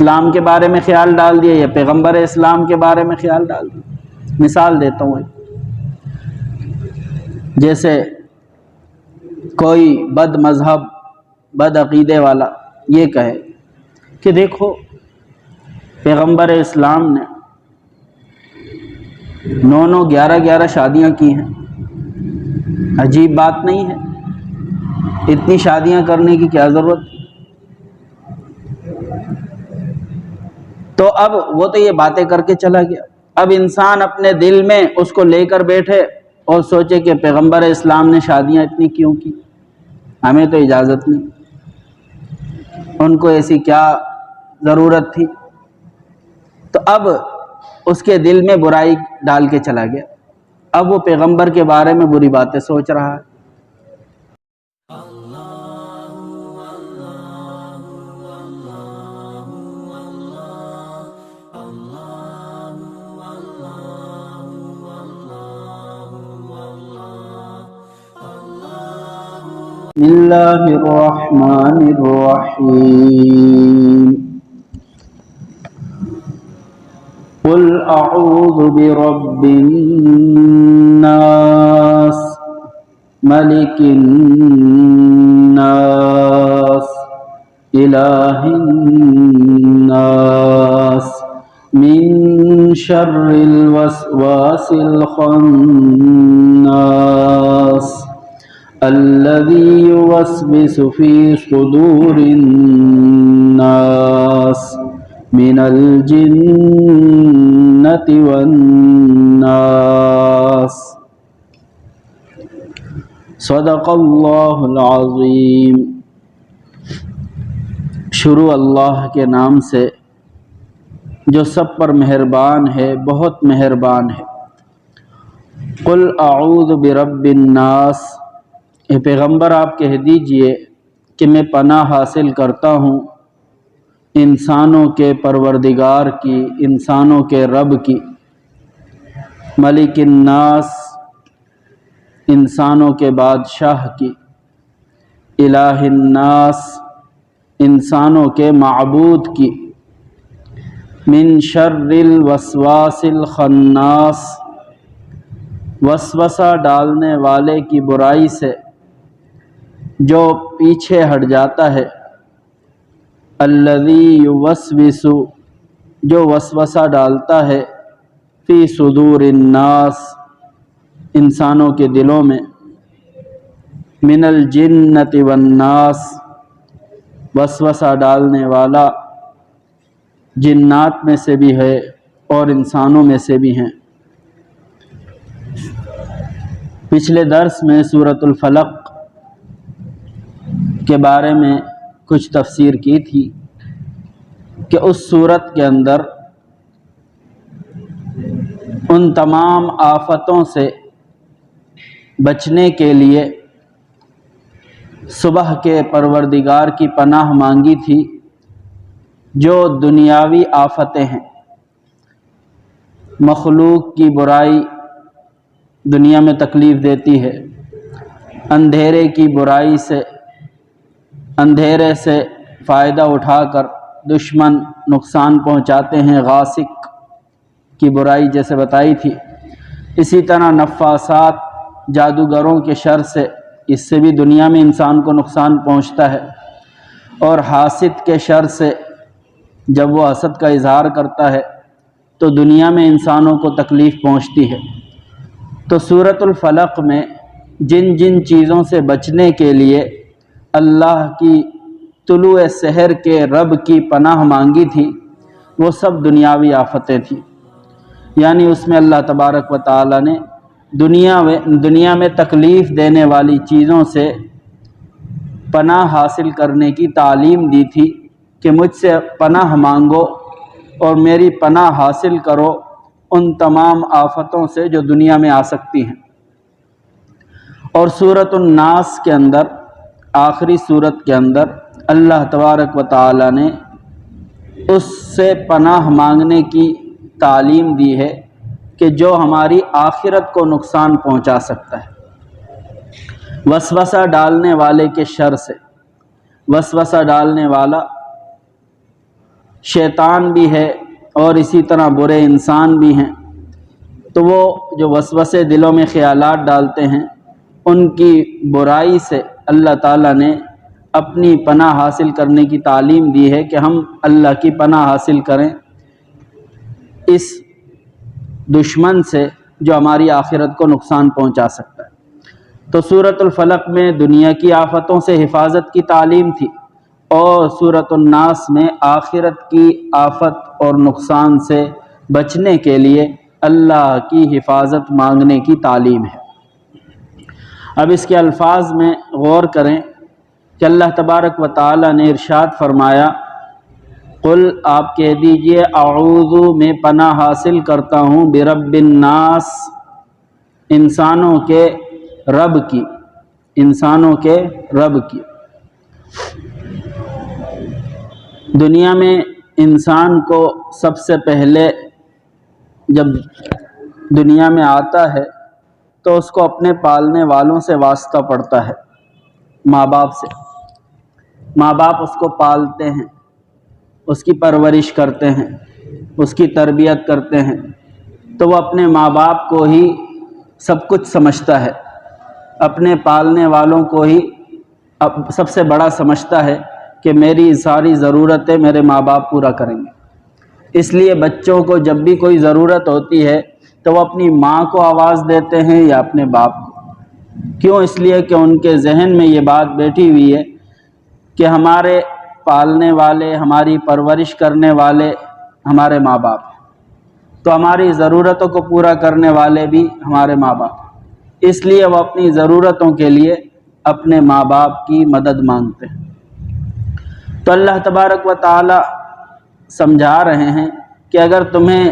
اسلام کے بارے میں خیال ڈال دیا یا پیغمبر اسلام کے بارے میں خیال ڈال دیا۔ مثال دیتا ہوں، جیسے کوئی بد مذہب بد عقیدے والا یہ کہے کہ دیکھو پیغمبر اسلام نے 9 11 شادیاں کی ہیں، عجیب بات نہیں ہے، اتنی شادیاں کرنے کی کیا ضرورت؟ تو اب وہ تو یہ باتیں کر کے چلا گیا، اب انسان اپنے دل میں اس کو لے کر بیٹھے اور سوچے کہ پیغمبر اسلام نے شادیاں اتنی کیوں کی، ہمیں تو اجازت نہیں، ان کو ایسی کیا ضرورت تھی؟ تو اب اس کے دل میں برائی ڈال کے چلا گیا، اب وہ پیغمبر کے بارے میں بری باتیں سوچ رہا ہے۔ بسم اللہ الرحمن الرحیم، قل اعوذ برب الناس ملک الناس الہ الناس من شر الوسواس الخناس الذي يوسوس في صدور الناس من الجنة والناس۔ صدق اللہ العظیم۔ شروع اللہ کے نام سے جو سب پر مہربان ہے، بہت مہربان ہے۔ قل اعوذ برب الناس، اے پیغمبر آپ کہہ دیجئے کہ میں پناہ حاصل کرتا ہوں انسانوں کے پروردگار کی، انسانوں کے رب کی، ملک الناس انسانوں کے بادشاہ کی، الہ الناس انسانوں کے معبود کی، من شر الوسواس الخناس وسوسہ ڈالنے والے کی برائی سے جو پیچھے ہٹ جاتا ہے، الذی یوسوس جو وسوسہ ڈالتا ہے، فی صدور الناس انسانوں کے دلوں میں، من الجنۃ والناس وسوسہ ڈالنے والا جنات میں سے بھی ہے اور انسانوں میں سے بھی ہیں۔ پچھلے درس میں سورۃ الفلق کے بارے میں کچھ تفسیر کی تھی کہ اس سورت کے اندر ان تمام آفتوں سے بچنے کے لیے صبح کے پروردگار کی پناہ مانگی تھی جو دنیاوی آفتیں ہیں، مخلوق کی برائی دنیا میں تکلیف دیتی ہے، اندھیرے کی برائی سے، اندھیرے سے فائدہ اٹھا کر دشمن نقصان پہنچاتے ہیں، غاسق کی برائی جیسے بتائی تھی، اسی طرح نفاسات جادوگروں کے شر سے، اس سے بھی دنیا میں انسان کو نقصان پہنچتا ہے، اور حاسد کے شر سے جب وہ حسد کا اظہار کرتا ہے تو دنیا میں انسانوں کو تکلیف پہنچتی ہے۔ تو سورۃ الفلق میں جن جن چیزوں سے بچنے کے لیے اللہ کی طلوع سحر کے رب کی پناہ مانگی تھی وہ سب دنیاوی آفتیں تھیں، یعنی اس میں اللہ تبارک و تعالی نے دنیا میں تکلیف دینے والی چیزوں سے پناہ حاصل کرنے کی تعلیم دی تھی کہ مجھ سے پناہ مانگو اور میری پناہ حاصل کرو ان تمام آفتوں سے جو دنیا میں آ سکتی ہیں۔ اور سورۃ الناس کے اندر، آخری سورت کے اندر، اللہ تبارک و تعالی نے اس سے پناہ مانگنے کی تعلیم دی ہے کہ جو ہماری آخرت کو نقصان پہنچا سکتا ہے، وسوسہ ڈالنے والے کے شر سے۔ وسوسہ ڈالنے والا شیطان بھی ہے اور اسی طرح برے انسان بھی ہیں، تو وہ جو وسوسے دلوں میں خیالات ڈالتے ہیں، ان کی برائی سے اللہ تعالیٰ نے اپنی پناہ حاصل کرنے کی تعلیم دی ہے کہ ہم اللہ کی پناہ حاصل کریں اس دشمن سے جو ہماری آخرت کو نقصان پہنچا سکتا ہے۔ تو سورۃ الفلق میں دنیا کی آفتوں سے حفاظت کی تعلیم تھی، اور سورۃ الناس میں آخرت کی آفت اور نقصان سے بچنے کے لیے اللہ کی حفاظت مانگنے کی تعلیم ہے۔ اب اس کے الفاظ میں غور کریں کہ اللہ تبارک و تعالی نے ارشاد فرمایا، قل آپ کہہ دیجئے اعوذ میں پناہ حاصل کرتا ہوں برب الناس انسانوں کے رب کی، انسانوں کے رب کی۔ دنیا میں انسان کو سب سے پہلے جب دنیا میں آتا ہے تو اس کو اپنے پالنے والوں سے واسطہ پڑتا ہے، ماں باپ سے۔ ماں باپ اس کو پالتے ہیں، اس کی پرورش کرتے ہیں، اس کی تربیت کرتے ہیں، تو وہ اپنے ماں باپ کو ہی سب کچھ سمجھتا ہے، اپنے پالنے والوں کو ہی سب سے بڑا سمجھتا ہے کہ میری ساری ضرورتیں میرے ماں باپ پورا کریں گے۔ اس لیے بچوں کو جب بھی کوئی ضرورت ہوتی ہے تو وہ اپنی ماں کو آواز دیتے ہیں یا اپنے باپ کو۔ کیوں؟ اس لیے کہ ان کے ذہن میں یہ بات بیٹھی ہوئی ہے کہ ہمارے پالنے والے، ہماری پرورش کرنے والے ہمارے ماں باپ ہیں، تو ہماری ضرورتوں کو پورا کرنے والے بھی ہمارے ماں باپ ہیں۔ اس لیے وہ اپنی ضرورتوں کے لیے اپنے ماں باپ کی مدد مانگتے ہیں۔ تو اللہ تبارک و تعالی سمجھا رہے ہیں کہ اگر تمہیں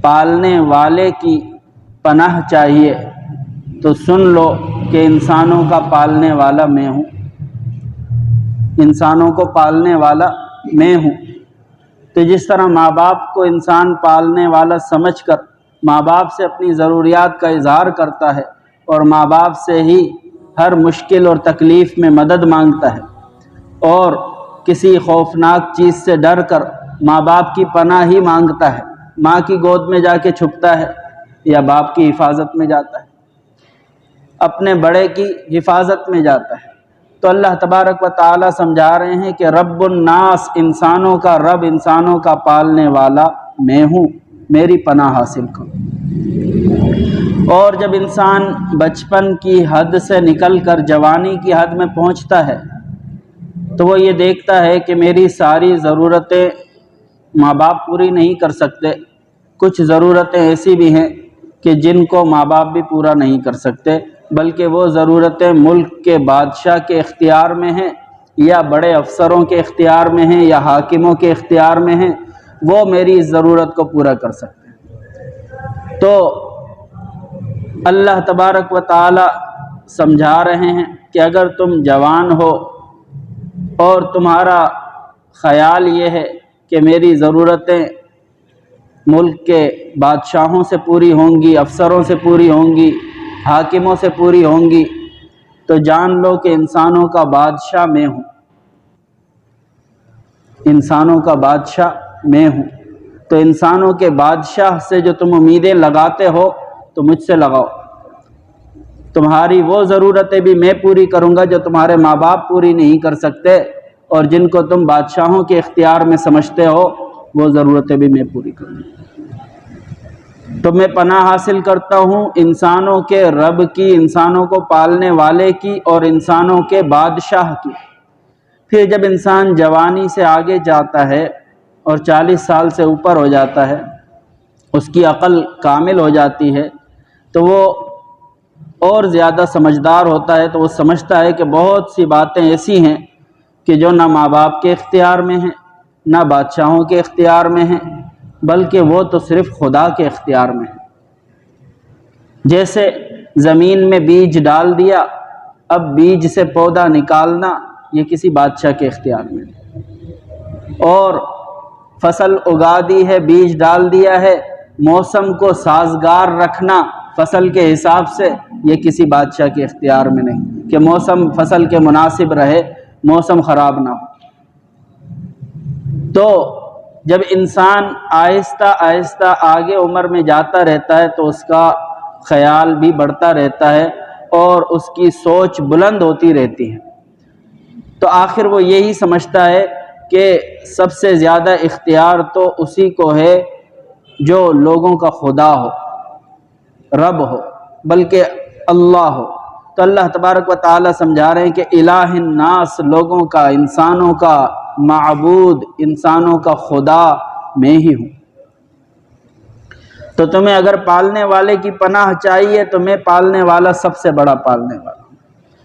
پالنے والے کی پناہ چاہیے تو سن لو کہ انسانوں کا پالنے والا میں ہوں، انسانوں کو پالنے والا میں ہوں۔ تو جس طرح ماں باپ کو انسان پالنے والا سمجھ کر ماں باپ سے اپنی ضروریات کا اظہار کرتا ہے اور ماں باپ سے ہی ہر مشکل اور تکلیف میں مدد مانگتا ہے، اور کسی خوفناک چیز سے ڈر کر ماں باپ کی پناہ ہی مانگتا ہے، ماں کی گود میں جا کے چھپتا ہے یا باپ کی حفاظت میں جاتا ہے، اپنے بڑے کی حفاظت میں جاتا ہے، تو اللہ تبارک و تعالی سمجھا رہے ہیں کہ رب الناس انسانوں کا رب، انسانوں کا پالنے والا میں ہوں، میری پناہ حاصل کرو۔ اور جب انسان بچپن کی حد سے نکل کر جوانی کی حد میں پہنچتا ہے تو وہ یہ دیکھتا ہے کہ میری ساری ضرورتیں ماں باپ پوری نہیں کر سکتے، کچھ ضرورتیں ایسی بھی ہیں کہ جن کو ماں باپ بھی پورا نہیں کر سکتے، بلکہ وہ ضرورتیں ملک کے بادشاہ کے اختیار میں ہیں یا بڑے افسروں کے اختیار میں ہیں یا حاکموں کے اختیار میں ہیں، وہ میری اس ضرورت کو پورا کر سکتے ہیں۔ تو اللہ تبارک و تعالی سمجھا رہے ہیں کہ اگر تم جوان ہو اور تمہارا خیال یہ ہے کہ میری ضرورتیں ملک کے بادشاہوں سے پوری ہوں گی، افسروں سے پوری ہوں گی، حاکموں سے پوری ہوں گی، تو جان لو کہ انسانوں کا بادشاہ میں ہوں، انسانوں کا بادشاہ میں ہوں۔ تو انسانوں کے بادشاہ سے جو تم امیدیں لگاتے ہو تو مجھ سے لگاؤ، تمہاری وہ ضرورتیں بھی میں پوری کروں گا جو تمہارے ماں باپ پوری نہیں کر سکتے، اور جن کو تم بادشاہوں کے اختیار میں سمجھتے ہو وہ ضرورتیں بھی میں پوری کروں گا۔ تو میں پناہ حاصل کرتا ہوں انسانوں کے رب کی، انسانوں کو پالنے والے کی، اور انسانوں کے بادشاہ کی۔ پھر جب انسان جوانی سے آگے جاتا ہے اور 40 سال سے اوپر ہو جاتا ہے، اس کی عقل کامل ہو جاتی ہے، تو وہ اور زیادہ سمجھدار ہوتا ہے، تو وہ سمجھتا ہے کہ بہت سی باتیں ایسی ہیں کہ جو نہ ماں باپ کے اختیار میں ہیں، نہ بادشاہوں کے اختیار میں ہیں، بلکہ وہ تو صرف خدا کے اختیار میں ہیں۔ جیسے زمین میں بیج ڈال دیا، اب بیج سے پودا نکالنا یہ کسی بادشاہ کے اختیار میں ہے، اور فصل اگا دی ہے، بیج ڈال دیا ہے، موسم کو سازگار رکھنا فصل کے حساب سے یہ کسی بادشاہ کے اختیار میں نہیں کہ موسم فصل کے مناسب رہے، موسم خراب نہ ہو۔ تو جب انسان آہستہ آہستہ آگے عمر میں جاتا رہتا ہے تو اس کا خیال بھی بڑھتا رہتا ہے اور اس کی سوچ بلند ہوتی رہتی ہے، تو آخر وہ یہی سمجھتا ہے کہ سب سے زیادہ اختیار تو اسی کو ہے جو لوگوں کا خدا ہو، رب ہو، بلکہ اللہ ہو۔ تو اللہ تبارک و تعالی سمجھا رہے ہیں کہ الہ الناس، لوگوں کا، انسانوں کا معبود، انسانوں کا خدا میں ہی ہوں۔ تو تمہیں اگر پالنے والے کی پناہ چاہیے تو میں پالنے والا سب سے بڑا پالنے والا ہوں۔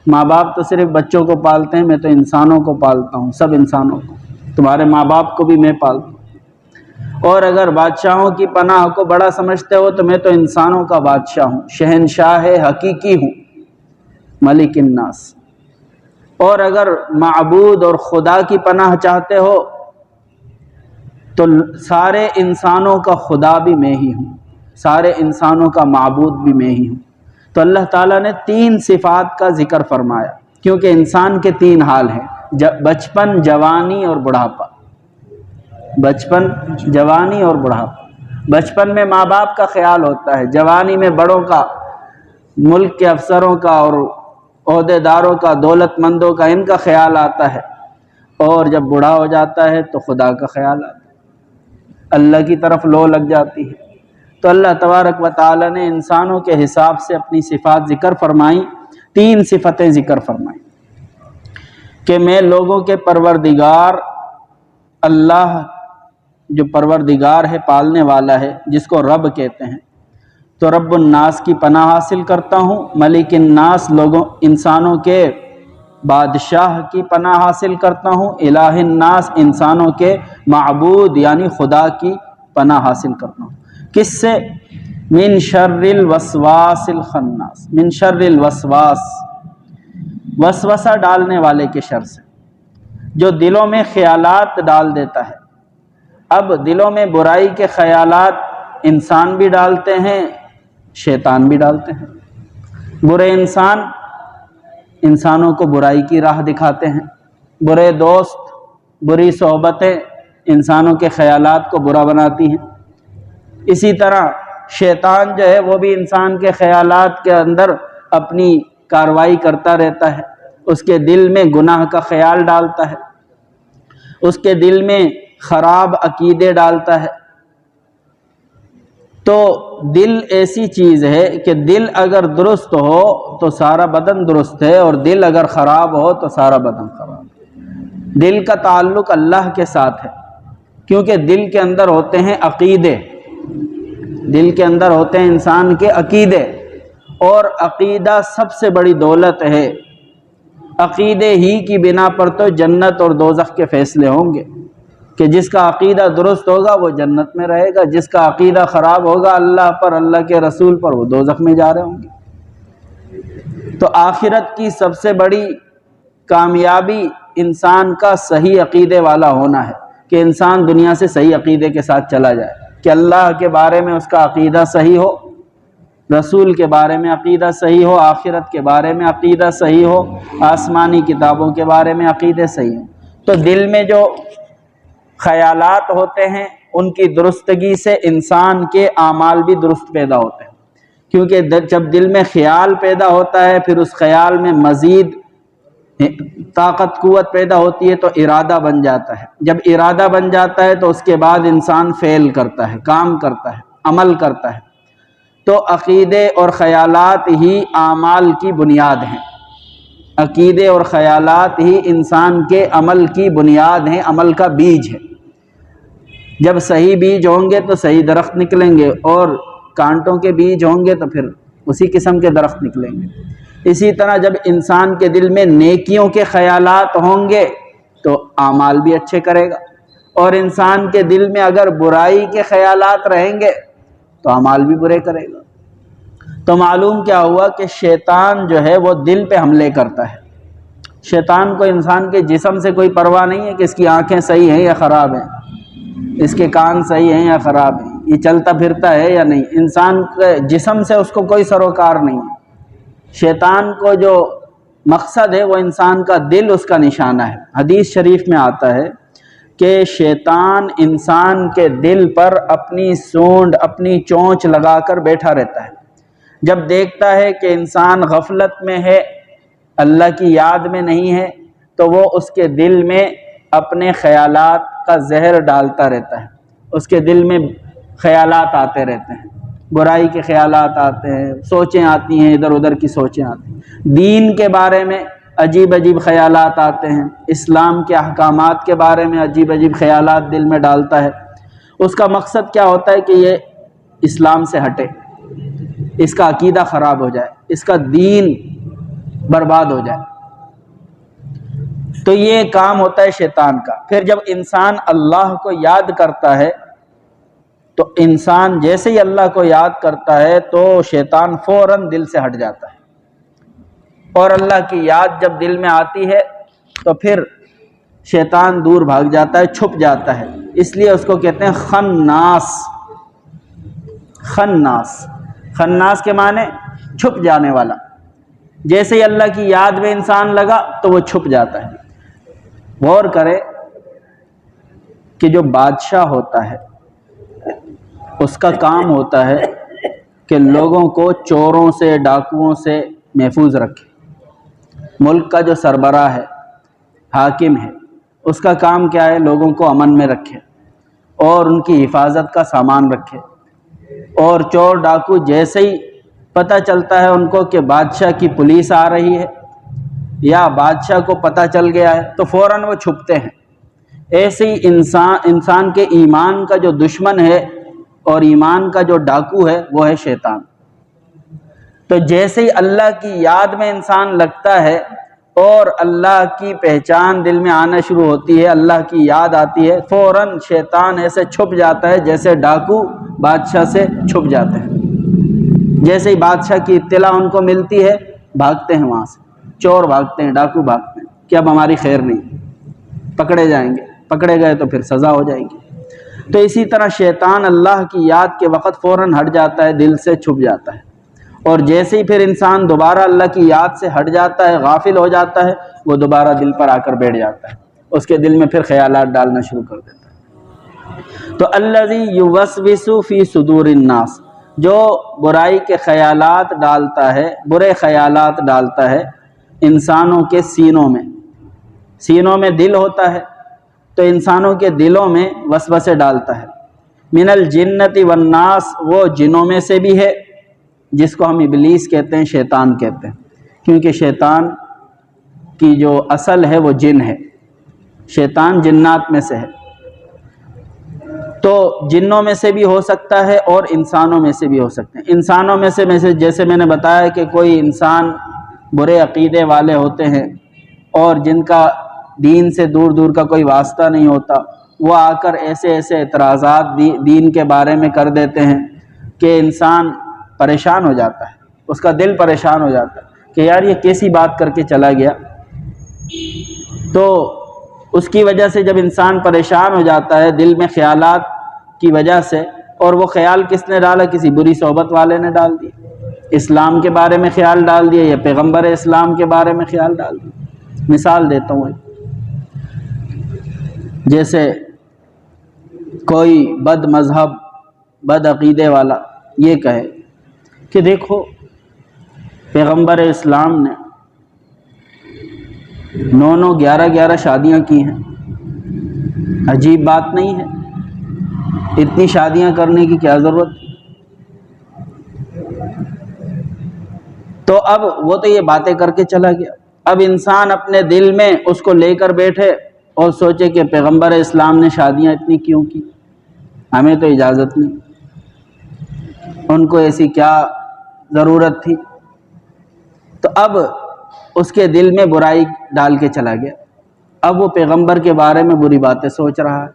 ماں باپ تو صرف بچوں کو پالتے ہیں، میں تو انسانوں کو پالتا ہوں، سب انسانوں کو، تمہارے ماں باپ کو بھی میں پالتا ہوں۔ اور اگر بادشاہوں کی پناہ کو بڑا سمجھتے ہو تو میں تو انسانوں کا بادشاہ ہوں، شہنشاہ حقیقی ہوں، ملک الناس۔ اور اگر معبود اور خدا کی پناہ چاہتے ہو تو سارے انسانوں کا خدا بھی میں ہی ہوں، سارے انسانوں کا معبود بھی میں ہی ہوں۔ تو اللہ تعالیٰ نے 3 صفات کا ذکر فرمایا، کیونکہ انسان کے 3 حال ہیں، بچپن، جوانی اور بڑھاپا۔ بچپن، جوانی اور بڑھاپا۔ بچپن میں ماں باپ کا خیال ہوتا ہے، جوانی میں بڑوں کا، ملک کے افسروں کا اور عہدے داروں کا، دولت مندوں کا، ان کا خیال آتا ہے، اور جب بوڑھا ہو جاتا ہے تو خدا کا خیال آتا ہے، اللہ کی طرف لو لگ جاتی ہے۔ تو اللہ تبارک و تعالی نے انسانوں کے حساب سے اپنی صفات ذکر فرمائیں، 3 صفتیں ذکر فرمائیں کہ میں لوگوں کے پروردگار اللہ، جو پروردگار ہے، پالنے والا ہے، جس کو رب کہتے ہیں، تو رب الناس کی پناہ حاصل کرتا ہوں، ملک الناس، لوگوں، انسانوں کے بادشاہ کی پناہ حاصل کرتا ہوں، الہ الناس، انسانوں کے معبود یعنی خدا کی پناہ حاصل کرتا ہوں۔ کس سے؟ من شر الوسواس الخناس، من شر الوسواس، وسوسہ ڈالنے والے کے شر سے، جو دلوں میں خیالات ڈال دیتا ہے۔ اب دلوں میں برائی کے خیالات انسان بھی ڈالتے ہیں، شیطان بھی ڈالتے ہیں۔ برے انسان انسانوں کو برائی کی راہ دکھاتے ہیں، برے دوست، بری صحبتیں انسانوں کے خیالات کو برا بناتی ہیں۔ اسی طرح شیطان جو ہے وہ بھی انسان کے خیالات کے اندر اپنی کارروائی کرتا رہتا ہے، اس کے دل میں گناہ کا خیال ڈالتا ہے، اس کے دل میں خراب عقیدے ڈالتا ہے۔ تو دل ایسی چیز ہے کہ دل اگر درست ہو تو سارا بدن درست ہے، اور دل اگر خراب ہو تو سارا بدن خراب ہے۔ دل کا تعلق اللہ کے ساتھ ہے، کیونکہ دل کے اندر ہوتے ہیں عقیدے، دل کے اندر ہوتے ہیں انسان کے عقیدے، اور عقیدہ سب سے بڑی دولت ہے۔ عقیدے ہی کی بنا پر تو جنت اور دوزخ کے فیصلے ہوں گے، کہ جس کا عقیدہ درست ہوگا وہ جنت میں رہے گا، جس کا عقیدہ خراب ہوگا اللہ پر، اللہ کے رسول پر، وہ دوزخ میں جا رہے ہوں گے۔ تو آخرت کی سب سے بڑی کامیابی انسان کا صحیح عقیدے والا ہونا ہے، کہ انسان دنیا سے صحیح عقیدے کے ساتھ چلا جائے، کہ اللہ کے بارے میں اس کا عقیدہ صحیح ہو، رسول کے بارے میں عقیدہ صحیح ہو، آخرت کے بارے میں عقیدہ صحیح ہو، آسمانی کتابوں کے بارے میں عقیدے صحیح ہو۔ تو دل میں جو خیالات ہوتے ہیں ان کی درستگی سے انسان کے اعمال بھی درست پیدا ہوتے ہیں، کیونکہ جب دل میں خیال پیدا ہوتا ہے پھر اس خیال میں مزید طاقت قوت پیدا ہوتی ہے تو ارادہ بن جاتا ہے، جب ارادہ بن جاتا ہے تو اس کے بعد انسان فعل کرتا ہے، کام کرتا ہے، عمل کرتا ہے۔ تو عقیدے اور خیالات ہی اعمال کی بنیاد ہیں، عقیدے اور خیالات ہی انسان کے عمل کی بنیاد ہیں، عمل کا بیج ہے۔ جب صحیح بیج ہوں گے تو صحیح درخت نکلیں گے، اور کانٹوں کے بیج ہوں گے تو پھر اسی قسم کے درخت نکلیں گے۔ اسی طرح جب انسان کے دل میں نیکیوں کے خیالات ہوں گے تو اعمال بھی اچھے کرے گا، اور انسان کے دل میں اگر برائی کے خیالات رہیں گے تو اعمال بھی برے کرے گا۔ تو معلوم کیا ہوا کہ شیطان جو ہے وہ دل پہ حملے کرتا ہے۔ شیطان کو انسان کے جسم سے کوئی پرواہ نہیں ہے کہ اس کی آنکھیں صحیح ہیں یا خراب ہیں، اس کے کان صحیح ہیں یا خراب ہیں، یہ چلتا پھرتا ہے یا نہیں، انسان کے جسم سے اس کو کوئی سروکار نہیں ہے۔ شیطان کو جو مقصد ہے وہ انسان کا دل اس کا نشانہ ہے۔ حدیث شریف میں آتا ہے کہ شیطان انسان کے دل پر اپنی سونڈ اپنی چونچ لگا کر بیٹھا رہتا ہے۔ جب دیکھتا ہے کہ انسان غفلت میں ہے، اللہ کی یاد میں نہیں ہے، تو وہ اس کے دل میں اپنے خیالات کا زہر ڈالتا رہتا ہے۔ اس کے دل میں خیالات آتے رہتے ہیں، برائی کے خیالات آتے ہیں، سوچیں آتی ہیں، ادھر ادھر کی سوچیں آتی ہیں، دین کے بارے میں عجیب عجیب خیالات آتے ہیں، اسلام کے احکامات کے بارے میں عجیب عجیب خیالات دل میں ڈالتا ہے۔ اس کا مقصد کیا ہوتا ہے کہ یہ اسلام سے ہٹے، اس کا عقیدہ خراب ہو جائے، اس کا دین برباد ہو جائے۔ تو یہ کام ہوتا ہے شیطان کا۔ پھر جب انسان اللہ کو یاد کرتا ہے تو انسان جیسے ہی اللہ کو یاد کرتا ہے تو شیطان فوراً دل سے ہٹ جاتا ہے، اور اللہ کی یاد جب دل میں آتی ہے تو پھر شیطان دور بھاگ جاتا ہے، چھپ جاتا ہے۔ اس لیے اس کو کہتے ہیں خناس۔ خناس، خناس کے معنی چھپ جانے والا۔ جیسے ہی اللہ کی یاد میں انسان لگا تو وہ چھپ جاتا ہے۔ غور کرے کہ جو بادشاہ ہوتا ہے اس کا کام ہوتا ہے کہ لوگوں کو چوروں سے، ڈاکوؤں سے محفوظ رکھے۔ ملک کا جو سربراہ ہے، حاکم ہے، اس کا کام کیا ہے؟ لوگوں کو امن میں رکھے اور ان کی حفاظت کا سامان رکھے۔ اور چور ڈاکو جیسے ہی پتہ چلتا ہے ان کو کہ بادشاہ کی پولیس آ رہی ہے یا بادشاہ کو پتہ چل گیا ہے تو فوراً وہ چھپتے ہیں۔ ایسے ہی انسان کے ایمان کا جو دشمن ہے اور ایمان کا جو ڈاکو ہے وہ ہے شیطان۔ تو جیسے ہی اللہ کی یاد میں انسان لگتا ہے اور اللہ کی پہچان دل میں آنا شروع ہوتی ہے، اللہ کی یاد آتی ہے، فوراً شیطان ایسے چھپ جاتا ہے جیسے ڈاکو بادشاہ سے چھپ جاتے ہیں۔ جیسے ہی بادشاہ کی اطلاع ان کو ملتی ہے بھاگتے ہیں وہاں سے، چور بھاگتے ہیں، ڈاکو بھاگتے ہیں کہ اب ہماری خیر نہیں، پکڑے جائیں گے، پکڑے گئے تو پھر سزا ہو جائے گی۔ تو اسی طرح شیطان اللہ کی یاد کے وقت فوراً ہٹ جاتا ہے، دل سے چھپ جاتا ہے، اور جیسے ہی پھر انسان دوبارہ اللہ کی یاد سے ہٹ جاتا ہے، غافل ہو جاتا ہے، وہ دوبارہ دل پر آ کر بیٹھ جاتا ہے، اس کے دل میں پھر خیالات ڈالنا شروع کر دیتا ہے۔ تو الذی یوسوس فی صدور الناس، جو برائی کے خیالات ڈالتا ہے، برے خیالات ڈالتا ہے انسانوں کے سینوں میں۔ سینوں میں دل ہوتا ہے تو انسانوں کے دلوں میں وسوسے ڈالتا ہے۔ من الجنۃ والناس، وہ جنوں میں سے بھی ہے، جس کو ہم ابلیس کہتے ہیں، شیطان کہتے ہیں، کیونکہ شیطان کی جو اصل ہے وہ جن ہے، شیطان جنات میں سے ہے۔ تو جنوں میں سے بھی ہو سکتا ہے اور انسانوں میں سے بھی ہو سکتے ہیں۔ انسانوں میں سے جیسے میں نے بتایا کہ کوئی انسان برے عقیدے والے ہوتے ہیں اور جن کا دین سے دور دور کا کوئی واسطہ نہیں ہوتا، وہ آ کر ایسے ایسے اعتراضات دین کے بارے میں کر دیتے ہیں کہ انسان پریشان ہو جاتا ہے، اس کا دل پریشان ہو جاتا ہے کہ یار یہ کیسی بات کر کے چلا گیا۔ تو اس کی وجہ سے جب انسان پریشان ہو جاتا ہے دل میں خیالات کی وجہ سے، اور وہ خیال کس نے ڈالا؟ کسی بری صحبت والے نے ڈال دیا، اسلام کے بارے میں خیال ڈال دیا یا پیغمبر اسلام کے بارے میں خیال ڈال دیا۔ مثال دیتا ہوں، جیسے کوئی بد مذہب، بد عقیدے والا یہ کہے کہ دیکھو پیغمبر اسلام نے 9 11 شادیاں کی ہیں، عجیب بات نہیں ہے، اتنی شادیاں کرنے کی کیا ضرورت؟ تو اب وہ تو یہ باتیں کر کے چلا گیا، اب انسان اپنے دل میں اس کو لے کر بیٹھے اور سوچے کہ پیغمبر اسلام نے شادیاں اتنی کیوں کی، ہمیں تو اجازت نہیں، ان کو ایسی کیا ضرورت تھی۔ تو اب اس کے دل میں برائی ڈال کے چلا گیا، اب وہ پیغمبر کے بارے میں بری باتیں سوچ رہا ہے۔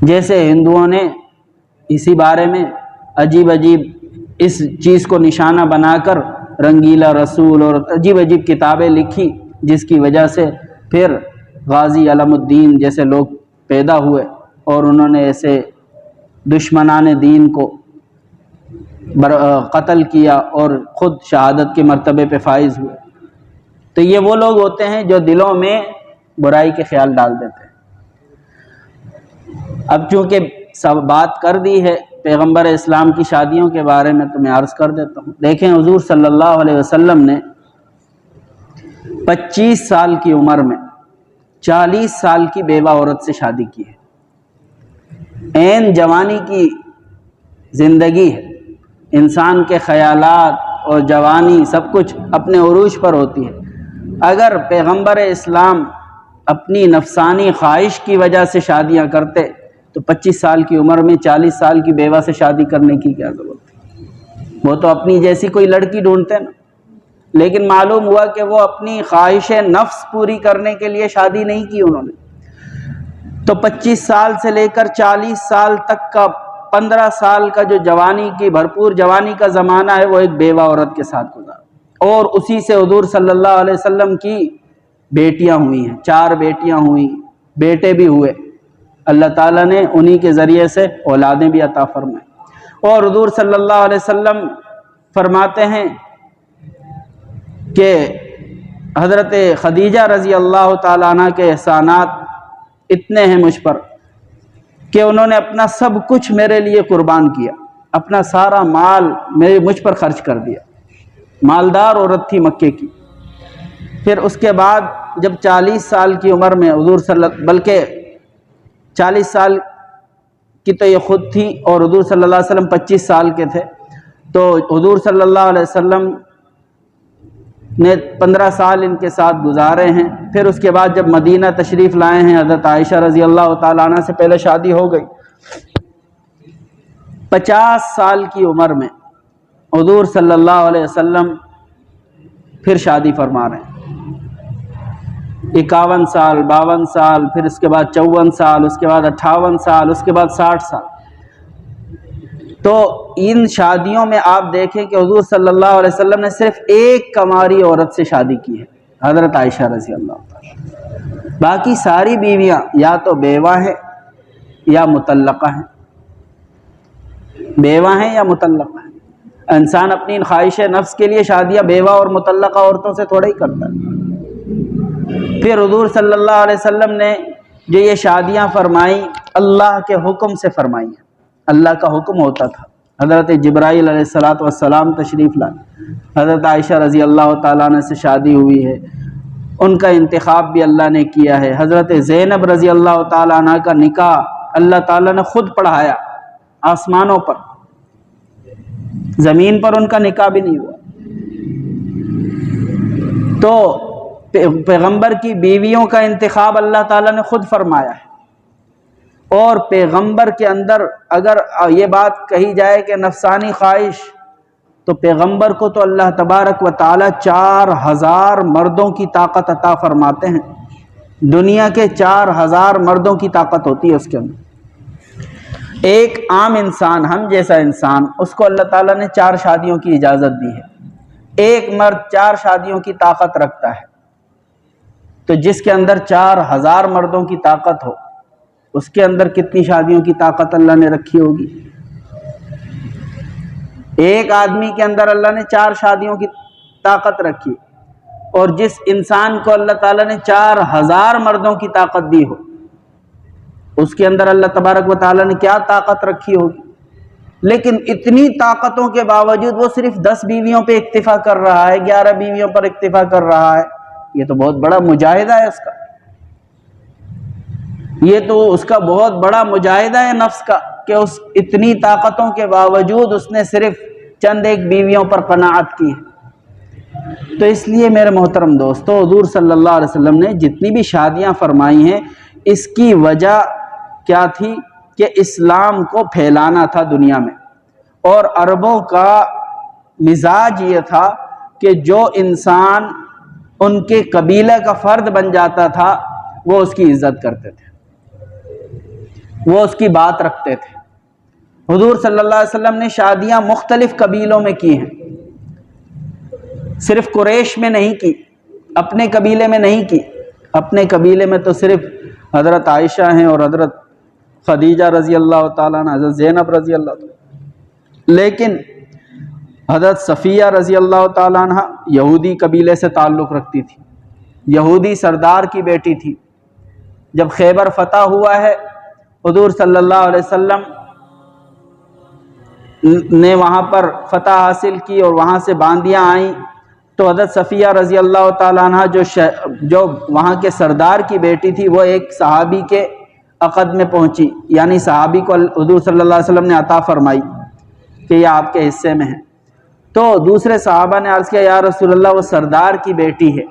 جیسے ہندوؤں نے اسی بارے میں عجیب عجیب اس چیز کو نشانہ بنا کر رنگیلا رسول اور عجیب عجیب کتابیں لکھی، جس کی وجہ سے پھر غازی علم الدین جیسے لوگ پیدا ہوئے اور انہوں نے ایسے دشمنان دین کو قتل کیا اور خود شہادت کے مرتبے پہ فائز ہوئے۔ تو یہ وہ لوگ ہوتے ہیں جو دلوں میں برائی کے خیال ڈال دیتے ہیں۔ اب چونکہ سب بات کر دی ہے پیغمبر اسلام کی شادیوں کے بارے میں تو میں عرض کر دیتا ہوں۔ دیکھیں حضور صلی اللہ علیہ وسلم نے 25 سال کی عمر میں 40 سال کی بیوہ عورت سے شادی کی ہے۔ عین جوانی کی زندگی ہے، انسان کے خیالات اور جوانی سب کچھ اپنے عروج پر ہوتی ہے۔ اگر پیغمبر اسلام اپنی نفسانی خواہش کی وجہ سے شادیاں کرتے تو 25 سال کی عمر میں 40 سال کی بیوہ سے شادی کرنے کی کیا ضرورت تھی؟ وہ تو اپنی جیسی کوئی لڑکی ڈھونڈتے نا، لیکن معلوم ہوا کہ وہ اپنی خواہش نفس پوری کرنے کے لیے شادی نہیں کی انہوں نے۔ تو 25 سال سے لے کر 40 سال تک کا 15 سال کا جو جوانی کی بھرپور جوانی کا زمانہ ہے وہ ایک بیوہ عورت کے ساتھ گزارا، اور اسی سے حضور صلی اللہ علیہ وسلم کی بیٹیاں ہوئی ہیں، 4 بیٹیاں ہوئیں، بیٹے بھی ہوئے، اللہ تعالیٰ نے انہی کے ذریعے سے اولادیں بھی عطا فرمائیں۔ اور حضور صلی اللہ علیہ وسلم فرماتے ہیں کہ حضرت خدیجہ رضی اللہ تعالیٰ عنہ کے احسانات اتنے ہیں مجھ پر کہ انہوں نے اپنا سب کچھ میرے لیے قربان کیا، اپنا سارا مال مجھ پر خرچ کر دیا۔ مالدار عورت تھی مکے کی۔ پھر اس کے بعد جب 40 سال کی عمر میں بلکہ 40 سال کی تو یہ خود تھی اور حضور صلی اللہ علیہ وسلم 25 سال کے تھے، تو حضور صلی اللہ علیہ وسلم نے 15 سال ان کے ساتھ گزارے ہیں۔ پھر اس کے بعد جب مدینہ تشریف لائے ہیں، حضرت عائشہ رضی اللہ تعالیٰ عنہ سے پہلے شادی ہو گئی۔ 50 سال کی عمر میں حضور صلی اللہ علیہ وسلم پھر شادی فرما رہے ہیں۔ 51 سال، 52 سال، پھر اس کے بعد 54 سال، اس کے بعد 58 سال، اس کے بعد 60 سال۔ تو ان شادیوں میں آپ دیکھیں کہ حضور صلی اللہ علیہ وسلم نے صرف ایک کماری عورت سے شادی کی ہے، حضرت عائشہ رضی اللہ تعالیٰ۔ باقی ساری بیویاں یا تو بیوہ ہیں یا مطلقہ ہیں، بیوہ ہیں یا مطلقہ ہیں۔ انسان اپنی خواہش نفس کے لیے شادیاں بیوہ اور مطلقہ عورتوں سے تھوڑا ہی کرتا ہے۔ پھر حضور صلی اللہ علیہ وسلم نے جو یہ شادیاں فرمائیں اللہ کے حکم سے فرمائی ہیں، اللہ کا حکم ہوتا تھا۔ حضرت جبرائیل علیہ السلام تشریف لائے، حضرت عائشہ رضی اللہ تعالیٰ عنہ سے شادی ہوئی ہے، ان کا انتخاب بھی اللہ نے کیا ہے۔ حضرت زینب رضی اللہ تعالیٰ عنہ کا نکاح اللہ تعالیٰ نے خود پڑھایا آسمانوں پر، زمین پر ان کا نکاح بھی نہیں ہوا۔ تو پیغمبر کی بیویوں کا انتخاب اللہ تعالیٰ نے خود فرمایا ہے۔ اور پیغمبر کے اندر اگر یہ بات کہی جائے کہ نفسانی خواہش، تو پیغمبر کو تو اللہ تبارک و تعالیٰ 4000 مردوں کی طاقت عطا فرماتے ہیں۔ دنیا کے 4000 مردوں کی طاقت ہوتی ہے اس کے اندر۔ ایک عام انسان، ہم جیسا انسان، اس کو اللہ تعالیٰ نے 4 شادیوں کی اجازت دی ہے۔ ایک مرد 4 شادیوں کی طاقت رکھتا ہے، تو جس کے اندر 4000 مردوں کی طاقت ہو، اس کے اندر کتنی شادیوں کی طاقت اللہ نے رکھی ہوگی؟ ایک آدمی کے اندر اللہ نے 4 شادیوں کی طاقت رکھی، اور جس انسان کو اللہ تعالیٰ نے 4000 مردوں کی طاقت دی ہو، اس کے اندر اللہ تبارک و تعالیٰ نے کیا طاقت رکھی ہوگی؟ لیکن اتنی طاقتوں کے باوجود وہ صرف 10 بیویوں پہ اکتفا کر رہا ہے، 11 بیویوں پر اکتفا کر رہا ہے۔ یہ تو بہت بڑا مجاہدہ ہے اس کا، یہ تو اس کا بہت بڑا مجاہدہ ہے نفس کا، کہ اس اتنی طاقتوں کے باوجود اس نے صرف چند ایک بیویوں پر قناعت کی ہے۔ تو اس لیے میرے محترم دوستو، حضور صلی اللہ علیہ وسلم نے جتنی بھی شادیاں فرمائی ہیں، اس کی وجہ کیا تھی کہ اسلام کو پھیلانا تھا دنیا میں۔ اور عربوں کا مزاج یہ تھا کہ جو انسان ان کے قبیلہ کا فرد بن جاتا تھا، وہ اس کی عزت کرتے تھے، وہ اس کی بات رکھتے تھے۔ حضور صلی اللہ علیہ وسلم نے شادیاں مختلف قبیلوں میں کی ہیں، صرف قریش میں نہیں کی، اپنے قبیلے میں نہیں کی۔ اپنے قبیلے میں تو صرف حضرت عائشہ ہیں اور حضرت خدیجہ رضی اللہ تعالیٰ عنہ، حضرت زینب رضی اللہ تعالیٰ، لیکن حضرت صفیہ رضی اللہ تعالیٰ عنہ یہودی قبیلے سے تعلق رکھتی تھی، یہودی سردار کی بیٹی تھی، جب خیبر فتح ہوا ہے، حضور صلی اللہ علیہ وسلم نے وہاں پر فتح حاصل کی اور وہاں سے باندیاں آئیں، تو حضرت صفیہ رضی اللہ تعالیٰ عنہ جو وہاں کے سردار کی بیٹی تھی، وہ ایک صحابی کے عقد میں پہنچی، یعنی صحابی کو حضور صلی اللہ علیہ وسلم نے عطا فرمائی کہ یہ آپ کے حصے میں ہے۔ تو دوسرے صحابہ نے عرض کیا یا رسول اللہ وہ سردار کی بیٹی ہے،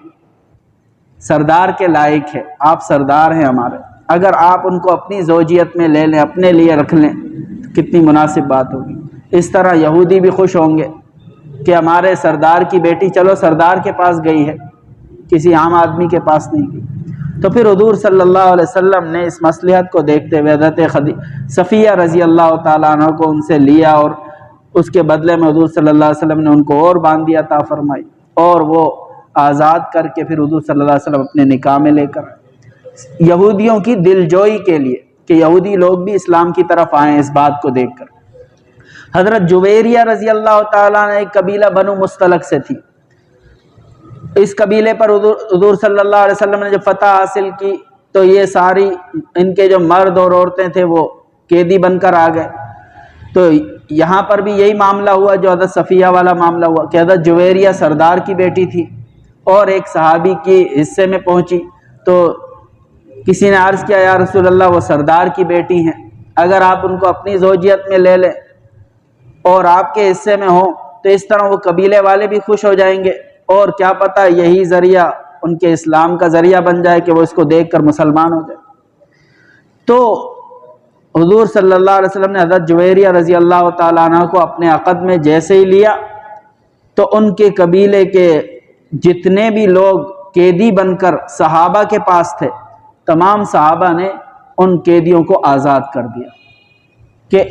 سردار کے لائق ہے، آپ سردار ہیں ہمارے، اگر آپ ان کو اپنی زوجیت میں لے لیں، اپنے لیے رکھ لیں، کتنی مناسب بات ہوگی۔ اس طرح یہودی بھی خوش ہوں گے کہ ہمارے سردار کی بیٹی چلو سردار کے پاس گئی ہے، کسی عام آدمی کے پاس نہیں گئی۔ تو پھر حضور صلی اللہ علیہ وسلم نے اس مصلحت کو دیکھتے ہوئے حضرت صفیہ رضی اللہ تعالیٰ عنہ کو ان سے لیا، اور اس کے بدلے میں حضور صلی اللہ علیہ وسلم نے ان کو اور باندی عطا فرمائی، اور وہ آزاد کر کے پھر حضور صلی اللہ علیہ وسلم اپنے نکاح میں لے کر یہودیوں کی دل جوئی کے لیے کہ یہودی لوگ بھی اسلام کی طرف آئیں، اس بات کو دیکھ کر حضرت جویریہ رضی اللہ تعالیٰ نے ایک قبیلہ بنو مستلق سے تھی، اس قبیلے پر حضور صلی اللہ علیہ وسلم نے جب فتح حاصل کی تو یہ ساری ان کے جو مرد اور عورتیں تھے وہ قیدی بن کر آ گئے۔ تو یہاں پر بھی یہی معاملہ ہوا جو حضرت صفیہ والا معاملہ ہوا کہ حضرت جویریہ سردار کی بیٹی تھی اور ایک صحابی کی حصے میں پہنچی، تو کسی نے عرض کیا یا رسول اللہ وہ سردار کی بیٹی ہیں، اگر آپ ان کو اپنی زوجیت میں لے لیں اور آپ کے حصے میں ہوں تو اس طرح وہ قبیلے والے بھی خوش ہو جائیں گے، اور کیا پتہ یہی ذریعہ ان کے اسلام کا ذریعہ بن جائے کہ وہ اس کو دیکھ کر مسلمان ہو جائے۔ تو حضور صلی اللہ علیہ وسلم نے حضرت جویریہ رضی اللہ تعالیٰ عنہ کو اپنے عقد میں جیسے ہی لیا تو ان کے قبیلے کے جتنے بھی لوگ قیدی بن کر صحابہ کے پاس تھے، تمام صحابہ نے ان قیدیوں کو آزاد کر دیا کہ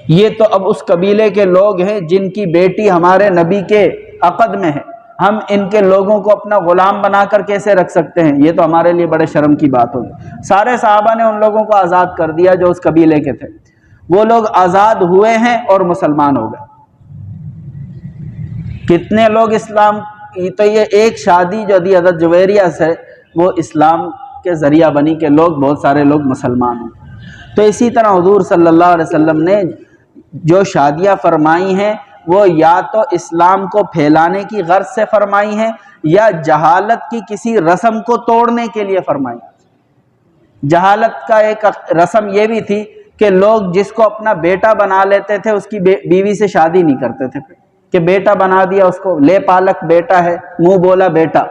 یہ تو اب اس قبیلے کے لوگ ہیں جن کی بیٹی ہمارے نبی کے عقد میں ہے، ہم ان کے لوگوں کو اپنا غلام بنا کر کیسے رکھ سکتے ہیں، یہ تو ہمارے لیے بڑے شرم کی بات ہوگی۔ سارے صحابہ نے ان لوگوں کو آزاد کر دیا جو اس قبیلے کے تھے، وہ لوگ آزاد ہوئے ہیں اور مسلمان ہو گئے۔ کتنے لوگ اسلام، تو یہ ایک شادی جو دی حضرت جویریہ سے وہ اسلام کے ذریعہ بنی کہ لوگ بہت سارے لوگ مسلمان ہوں۔ تو اسی طرح حضور صلی اللہ علیہ وسلم نے جو شادیاں فرمائی ہیں وہ یا تو اسلام کو پھیلانے کی غرض سے فرمائی ہیں یا جہالت کی کسی رسم کو توڑنے کے لیے فرمائی۔ جہالت کا ایک رسم یہ بھی تھی کہ لوگ جس کو اپنا بیٹا بنا لیتے تھے اس کی بیوی سے شادی نہیں کرتے تھے، کہ بیٹا بنا دیا اس کو، لے پالک بیٹا ہے، منہ بولا بیٹا،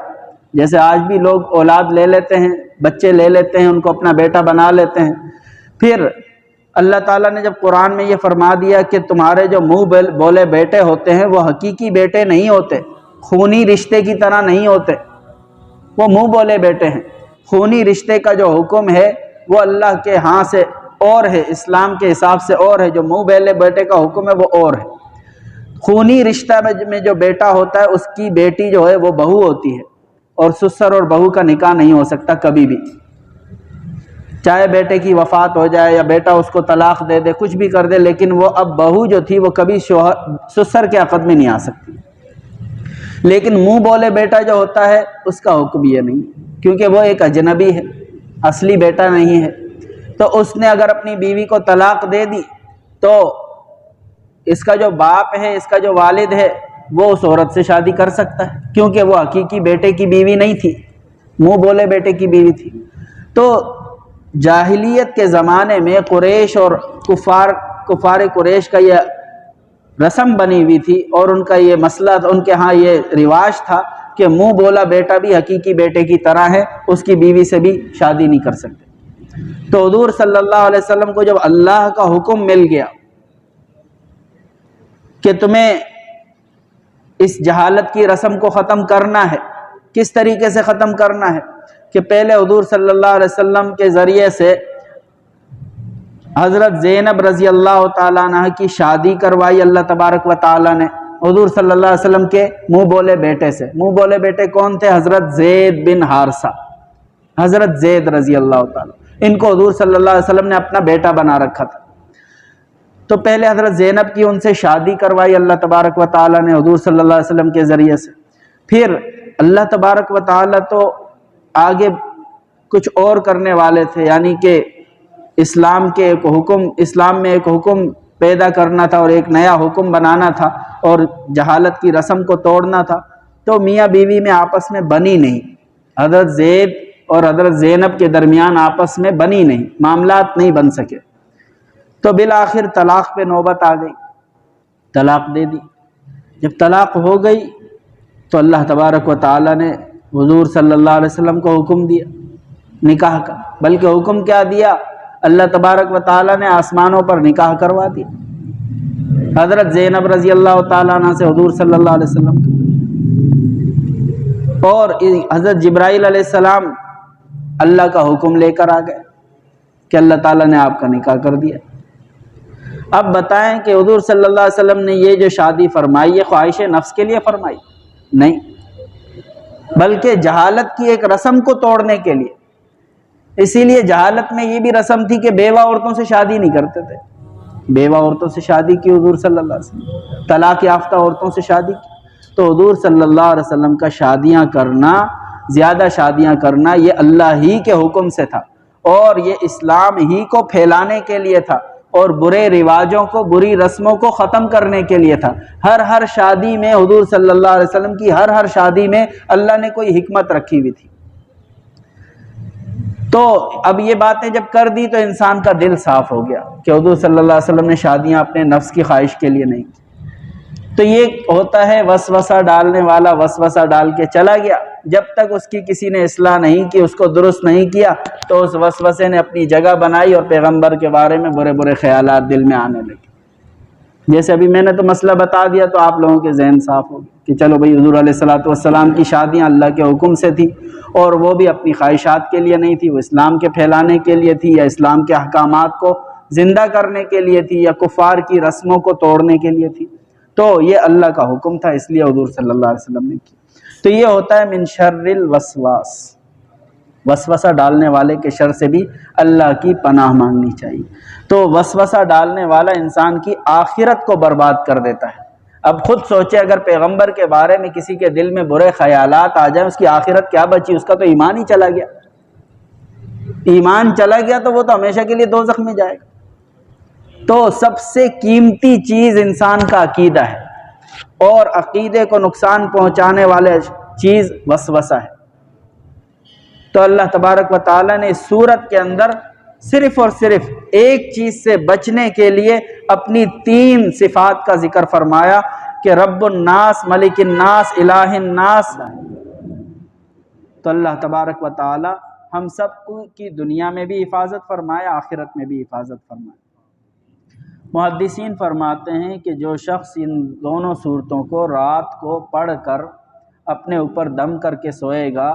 جیسے آج بھی لوگ اولاد لے لیتے ہیں، بچے لے لیتے ہیں، ان کو اپنا بیٹا بنا لیتے ہیں۔ پھر اللہ تعالیٰ نے جب قرآن میں یہ فرما دیا کہ تمہارے جو منہ بولے بیٹے ہوتے ہیں وہ حقیقی بیٹے نہیں ہوتے، خونی رشتے کی طرح نہیں ہوتے، وہ منہ بولے بیٹے ہیں۔ خونی رشتے کا جو حکم ہے وہ اللہ کے ہاں سے اور ہے، اسلام کے حساب سے اور ہے، جو منہ بولے بیٹے کا حکم ہے وہ اور ہے۔ خونی رشتہ میں جو بیٹا ہوتا ہے اس کی بیٹی جو ہے وہ بہو ہوتی ہے، اور سسر اور بہو کا نکاح نہیں ہو سکتا کبھی بھی، چاہے بیٹے کی وفات ہو جائے یا بیٹا اس کو طلاق دے دے، کچھ بھی کر دے، لیکن وہ اب بہو جو تھی وہ کبھی سسر کے عقد میں نہیں آ سکتی۔ لیکن منہ بولے بیٹا جو ہوتا ہے اس کا حکم یہ نہیں، کیونکہ وہ ایک اجنبی ہے، اصلی بیٹا نہیں ہے۔ تو اس نے اگر اپنی بیوی کو طلاق دے دی تو اس کا جو باپ ہے، اس کا جو والد ہے، وہ اس عورت سے شادی کر سکتا ہے، کیونکہ وہ حقیقی بیٹے کی بیوی نہیں تھی، منہ بولے بیٹے کی بیوی تھی۔ تو جاہلیت کے زمانے میں قریش اور کفار قریش کا یہ رسم بنی ہوئی تھی، اور ان کا یہ مسئلہ، ان کے ہاں یہ رواج تھا کہ منہ بولا بیٹا بھی حقیقی بیٹے کی طرح ہے، اس کی بیوی سے بھی شادی نہیں کر سکتے۔ تو حضور صلی اللہ علیہ وسلم کو جب اللہ کا حکم مل گیا کہ تمہیں اس جہالت کی رسم کو ختم کرنا ہے، کس طریقے سے ختم کرنا ہے کہ پہلے حضور صلی اللہ علیہ وسلم کے ذریعے سے حضرت زینب رضی اللہ تعالیٰ عنہ کی شادی کروائی اللہ تبارک و تعالیٰ نے حضور صلی اللہ علیہ وسلم کے منہ بولے بیٹے سے۔ منہ بولے بیٹے کون تھے؟ حضرت زید بن حارثہ، حضرت زید رضی اللہ تعالیٰ، ان کو حضور صلی اللہ علیہ وسلم نے اپنا بیٹا بنا رکھا تھا۔ تو پہلے حضرت زینب کی ان سے شادی کروائی اللہ تبارک و تعالیٰ نے حضور صلی اللہ علیہ وسلم کے ذریعے سے۔ پھر اللہ تبارک و تعالیٰ تو آگے کچھ اور کرنے والے تھے، یعنی کہ اسلام میں ایک حکم پیدا کرنا تھا اور ایک نیا حکم بنانا تھا اور جہالت کی رسم کو توڑنا تھا، تو میاں بیوی میں آپس میں بنی نہیں، حضرت زید اور حضرت زینب کے درمیان آپس میں بنی نہیں، معاملات نہیں بن سکے، تو بالآخر طلاق پہ نوبت آ گئی، طلاق دے دی۔ جب طلاق ہو گئی تو اللہ تبارک و تعالیٰ نے حضور صلی اللہ علیہ وسلم کو حکم دیا نکاح کا، بلکہ حکم کیا دیا، اللہ تبارک و تعالیٰ نے آسمانوں پر نکاح کروا دیا حضرت زینب رضی اللہ تعالیٰ عنہ سے حضور صلی اللہ علیہ وسلم کا، اور حضرت جبرائیل علیہ السلام اللہ کا حکم لے کر آ گئے کہ اللہ تعالیٰ نے آپ کا نکاح کر دیا۔ اب بتائیں کہ حضور صلی اللہ علیہ وسلم نے یہ جو شادی فرمائی ہے خواہش نفس کے لیے فرمائی؟ نہیں، بلکہ جہالت کی ایک رسم کو توڑنے کے لیے۔ اسی لیے جہالت میں یہ بھی رسم تھی کہ بیوہ عورتوں سے شادی نہیں کرتے تھے، بیوہ عورتوں سے شادی کی حضور صلی اللہ علیہ وسلم، طلاق یافتہ عورتوں سے شادی کی، تو حضور صلی اللہ علیہ وسلم کا شادیاں کرنا، زیادہ شادیاں کرنا، یہ اللہ ہی کے حکم سے تھا اور یہ اسلام ہی کو پھیلانے کے لیے تھا اور برے رواجوں کو، بری رسموں کو ختم کرنے کے لیے تھا۔ ہر شادی میں حضور صلی اللہ علیہ وسلم کی ہر شادی میں اللہ نے کوئی حکمت رکھی ہوئی تھی۔ تو اب یہ باتیں جب کر دی تو انسان کا دل صاف ہو گیا کہ حضور صلی اللہ علیہ وسلم نے شادیاں اپنے نفس کی خواہش کے لیے نہیں کی۔ تو یہ ہوتا ہے وسوسہ ڈالنے والا وسوسہ ڈال کے چلا گیا، جب تک اس کی کسی نے اصلاح نہیں کی، اس کو درست نہیں کیا، تو اس وسوسے نے اپنی جگہ بنائی اور پیغمبر کے بارے میں برے خیالات دل میں آنے لگے۔ جیسے ابھی میں نے تو مسئلہ بتا دیا تو آپ لوگوں کے ذہن صاف ہو گئے کہ چلو بھئی حضور علیہ الصلوۃ والسلام کی شادیاں اللہ کے حکم سے تھی اور وہ بھی اپنی خواہشات کے لیے نہیں تھی، وہ اسلام کے پھیلانے کے لیے تھی یا اسلام کے احکامات کو زندہ کرنے کے لیے تھی یا کفار کی رسموں کو توڑنے کے لیے تھی، تو یہ اللہ کا حکم تھا، اس لیے حضور صلی اللہ علیہ وسلم نے کی۔ تو یہ ہوتا ہے من شر الوسواس، وسوسہ ڈالنے والے کے شر سے بھی اللہ کی پناہ مانگنی چاہیے۔ تو وسوسہ ڈالنے والا انسان کی آخرت کو برباد کر دیتا ہے۔ اب خود سوچے اگر پیغمبر کے بارے میں کسی کے دل میں برے خیالات آ جائیں، اس کی آخرت کیا بچی؟ اس کا تو ایمان ہی چلا گیا، ایمان چلا گیا تو وہ تو ہمیشہ کے لیے دوزخ میں جائے گا۔ تو سب سے قیمتی چیز انسان کا عقیدہ ہے اور عقیدے کو نقصان پہنچانے والے چیز وسوسہ ہے۔ تو اللہ تبارک و تعالیٰ نے اس سورت کے اندر صرف اور صرف ایک چیز سے بچنے کے لیے اپنی 3 صفات کا ذکر فرمایا کہ رب الناس، ملک الناس، الہ الناس۔ تو اللہ تبارک و تعالیٰ ہم سب کی دنیا میں بھی حفاظت فرمائے، آخرت میں بھی حفاظت فرمائے۔ محدثین فرماتے ہیں کہ جو شخص ان دونوں صورتوں کو رات کو پڑھ کر اپنے اوپر دم کر کے سوئے گا،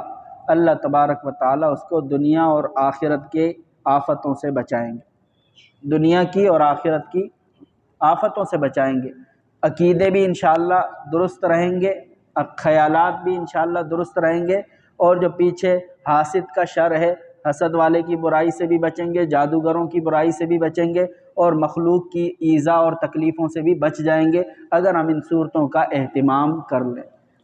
اللہ تبارک و تعالیٰ اس کو دنیا اور آخرت کے آفتوں سے بچائیں گے، دنیا کی اور آخرت کی آفتوں سے بچائیں گے۔ عقیدے بھی انشاءاللہ درست رہیں گے، خیالات بھی انشاءاللہ درست رہیں گے، اور جو پیچھے حاسد کا شر ہے، حسد والے کی برائی سے بھی بچیں گے، جادوگروں کی برائی سے بھی بچیں گے، اور مخلوق کی ایذا اور تکلیفوں سے بھی بچ جائیں گے اگر ہم ان صورتوں کا اہتمام کر لیں۔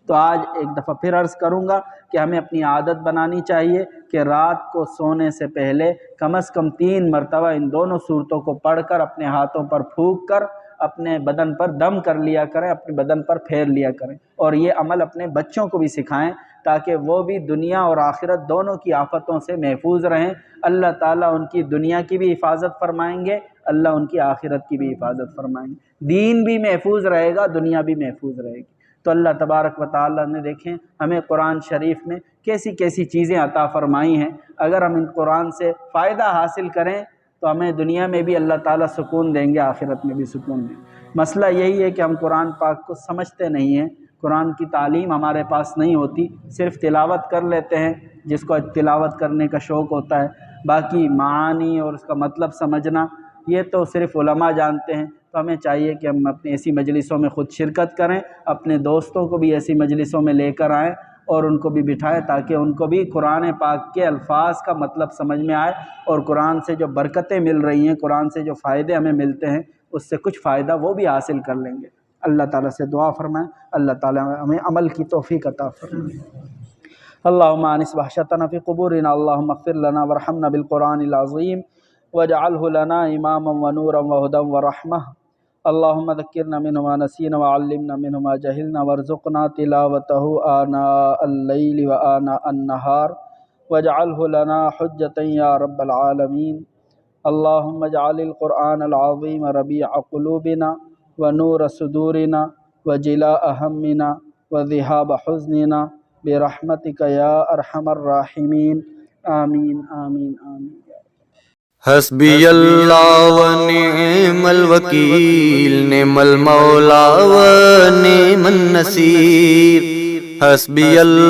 تو آج ایک دفعہ پھر عرض کروں گا کہ ہمیں اپنی عادت بنانی چاہیے کہ رات کو سونے سے پہلے کم از کم 3 مرتبہ ان دونوں صورتوں کو پڑھ کر اپنے ہاتھوں پر پھونک کر اپنے بدن پر دم کر لیا کریں، اپنے بدن پر پھیر لیا کریں، اور یہ عمل اپنے بچوں کو بھی سکھائیں تاکہ وہ بھی دنیا اور آخرت دونوں کی آفتوں سے محفوظ رہیں۔ اللہ تعالیٰ ان کی دنیا کی بھی حفاظت فرمائیں گے، اللہ ان کی آخرت کی بھی حفاظت فرمائیں گے، دین بھی محفوظ رہے گا، دنیا بھی محفوظ رہے گی۔ تو اللہ تبارک و تعالیٰ نے دیکھیں ہمیں قرآن شریف میں کیسی کیسی چیزیں عطا فرمائی ہیں، اگر ہم ان قرآن سے فائدہ حاصل کریں تو ہمیں دنیا میں بھی اللہ تعالیٰ سکون دیں گے، آخرت میں بھی سکون دیں گے۔ مسئلہ یہی ہے کہ ہم قرآن پاک کو سمجھتے نہیں ہیں، قرآن کی تعلیم ہمارے پاس نہیں ہوتی، صرف تلاوت کر لیتے ہیں جس کو تلاوت کرنے کا شوق ہوتا ہے، باقی معانی اور اس کا مطلب سمجھنا یہ تو صرف علماء جانتے ہیں۔ تو ہمیں چاہیے کہ ہم اپنی ایسی مجلسوں میں خود شرکت کریں، اپنے دوستوں کو بھی ایسی مجلسوں میں لے کر آئیں اور ان کو بھی بٹھائیں تاکہ ان کو بھی قرآن پاک کے الفاظ کا مطلب سمجھ میں آئے، اور قرآن سے جو برکتیں مل رہی ہیں، قرآن سے جو فائدے ہمیں ملتے ہیں، اس سے کچھ فائدہ وہ بھی حاصل کر لیں گے۔ اللہ تعالیٰ سے دعا فرمائیں، اللہ تعالیٰ ہمیں عمل کی توفیق عطا فرمائے۔ اللهم آنس وحشتنا في قبورنا، اللهم اغفر لنا وارحمنا بالقرآن العظيم واجعله لنا إماما ونورا وهدى ورحمة. اللهم ذكرنا منه ما نسينا وعلمنا منه ما جهلنا وارزقنا تلاوته آناء الليل وآناء النهار واجعله لنا حجة يا رب العالمين. اللهم اجعل القرآن العظيم ربيع قلوبنا ونور صدورنا وجلاء همنا وذهاب حزننا برحمتك يا أرحم الراحمين. آمين آمين آمين. حسبی اللہ و نعم الوکیل، نعم المولا و نعم النصیر. حسبی اللہ